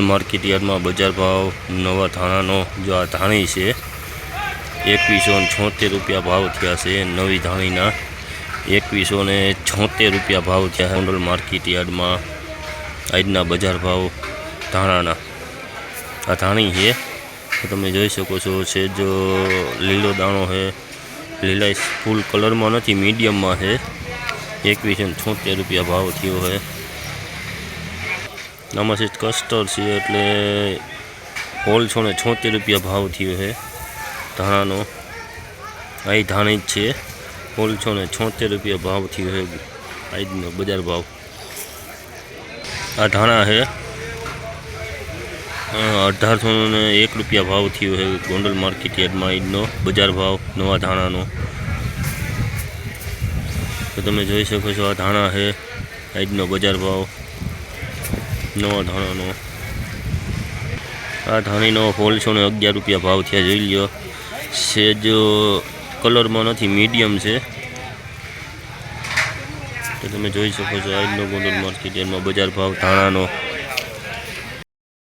Market yard में बजार भाव नवा धाणा जो आ धाणी है 2176 रुपया भाव थया से। नवी धाणीना 2176 रुपया भाव थया है। गोंडल मार्केट यार्ड में आजना बजार भाव धाणाना आ धाणी है तो तमे जोई शको छो। से जो लीलो दाणो है, लीला फूल कलर में नहीं, मीडियम में है। 2176 रुपया भाव थयो है। आम से कस्टर से एटले 1676 रुपया भाव थयो है धाणानो। आई धाणी है 1676 रुपया भाव थयो है। आजनो बजार भाव आ धाणा है 1801 रुपया भाव थयो है। गोंडल मार्केट यार्ड में आजनो बजार भाव नवा धाणानो तो तमे जोई शको छो। आ धाणा है आजनो बजार भाव नवा धाणानो। आ धाणीनो 1611 रुपया भाव थया। जोई लो से जो कलर में नहीं, मीडियम से तो तमे जोई शको छो। आजनो गोंडल मार्केट यार्ड में बजार भाव धाणानो।